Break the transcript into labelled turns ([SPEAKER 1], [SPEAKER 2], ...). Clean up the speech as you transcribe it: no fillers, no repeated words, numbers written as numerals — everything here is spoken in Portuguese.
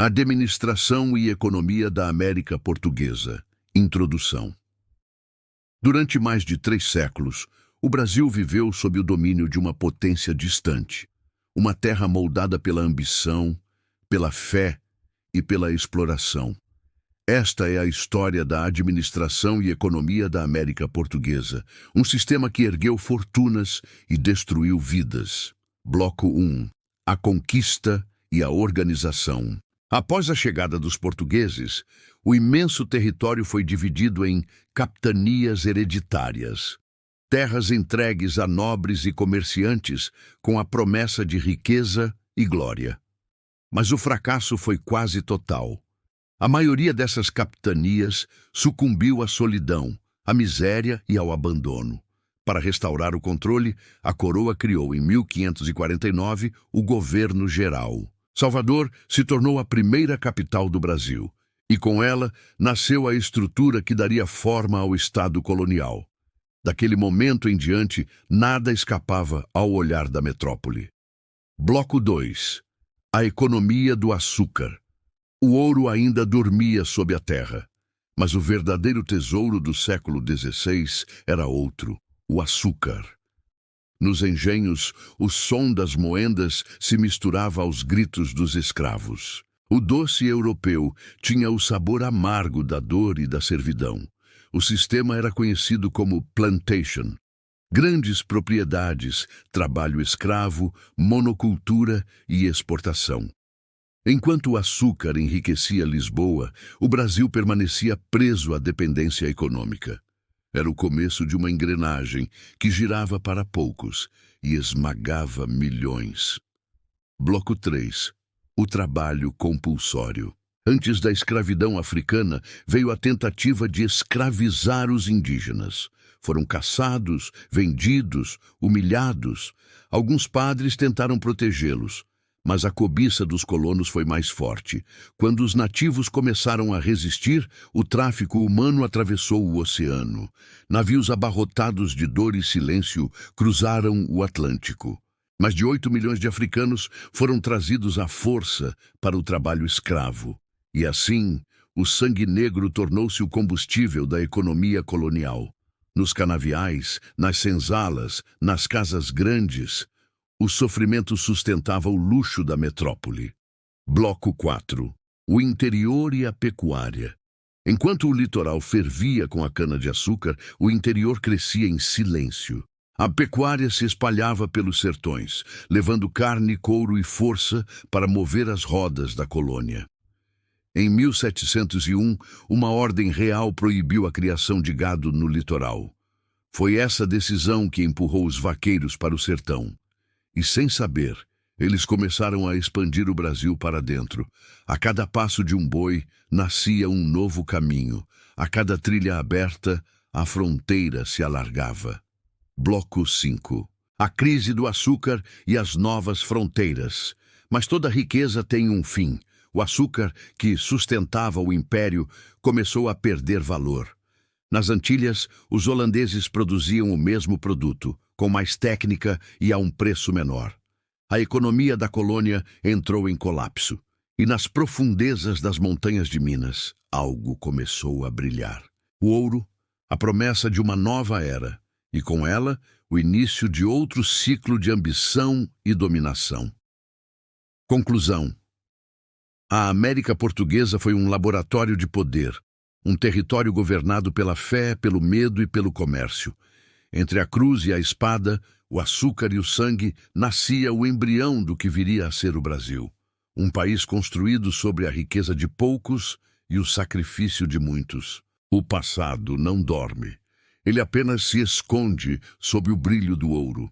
[SPEAKER 1] Administração e Economia da América Portuguesa. Introdução. Durante mais de 3 séculos, o Brasil viveu sob o domínio de uma potência distante, uma terra moldada pela ambição, pela fé e pela exploração. Esta é a história da administração e economia da América Portuguesa, um sistema que ergueu fortunas e destruiu vidas. Bloco 1. A conquista e a organização. Após a chegada dos portugueses, o imenso território foi dividido em capitanias hereditárias, terras entregues a nobres e comerciantes com a promessa de riqueza e glória. Mas o fracasso foi quase total. A maioria dessas capitanias sucumbiu à solidão, à miséria e ao abandono. Para restaurar o controle, a coroa criou em 1549 o Governo Geral. Salvador se tornou a primeira capital do Brasil, e com ela nasceu a estrutura que daria forma ao Estado colonial. Daquele momento em diante, nada escapava ao olhar da metrópole. Bloco 2. A economia do açúcar. O ouro ainda dormia sob a terra, mas o verdadeiro tesouro do século XVI era outro, o açúcar. Nos engenhos, o som das moendas se misturava aos gritos dos escravos. O doce europeu tinha o sabor amargo da dor e da servidão. O sistema era conhecido como plantation. Grandes propriedades, trabalho escravo, monocultura e exportação. Enquanto o açúcar enriquecia Lisboa, o Brasil permanecia preso à dependência econômica. Era o começo de uma engrenagem que girava para poucos e esmagava milhões. Bloco 3. O trabalho compulsório. Antes da escravidão africana, veio a tentativa de escravizar os indígenas. Foram caçados, vendidos, humilhados. Alguns padres tentaram protegê-los, mas a cobiça dos colonos foi mais forte. Quando os nativos começaram a resistir, o tráfico humano atravessou o oceano. Navios abarrotados de dor e silêncio cruzaram o Atlântico. Mais de 8 milhões de africanos foram trazidos à força para o trabalho escravo. E assim, o sangue negro tornou-se o combustível da economia colonial. Nos canaviais, nas senzalas, nas casas grandes, o sofrimento sustentava o luxo da metrópole. Bloco 4. O interior e a pecuária. Enquanto o litoral fervia com a cana-de-açúcar, o interior crescia em silêncio. A pecuária se espalhava pelos sertões, levando carne, couro e força para mover as rodas da colônia. Em 1701, uma ordem real proibiu a criação de gado no litoral. Foi essa decisão que empurrou os vaqueiros para o sertão. E sem saber, eles começaram a expandir o Brasil para dentro. A cada passo de um boi, nascia um novo caminho. A cada trilha aberta, a fronteira se alargava. Bloco 5. A crise do açúcar e as novas fronteiras. Mas toda riqueza tem um fim. O açúcar, que sustentava o império, começou a perder valor. Nas Antilhas, os holandeses produziam o mesmo produto, com mais técnica e a um preço menor. A economia da colônia entrou em colapso, e nas profundezas das montanhas de Minas, algo começou a brilhar. O ouro, a promessa de uma nova era, e com ela, o início de outro ciclo de ambição e dominação. Conclusão. A América Portuguesa foi um laboratório de poder, um território governado pela fé, pelo medo e pelo comércio. Entre a cruz e a espada, o açúcar e o sangue, nascia o embrião do que viria a ser o Brasil. Um país construído sobre a riqueza de poucos e o sacrifício de muitos. O passado não dorme. Ele apenas se esconde sob o brilho do ouro.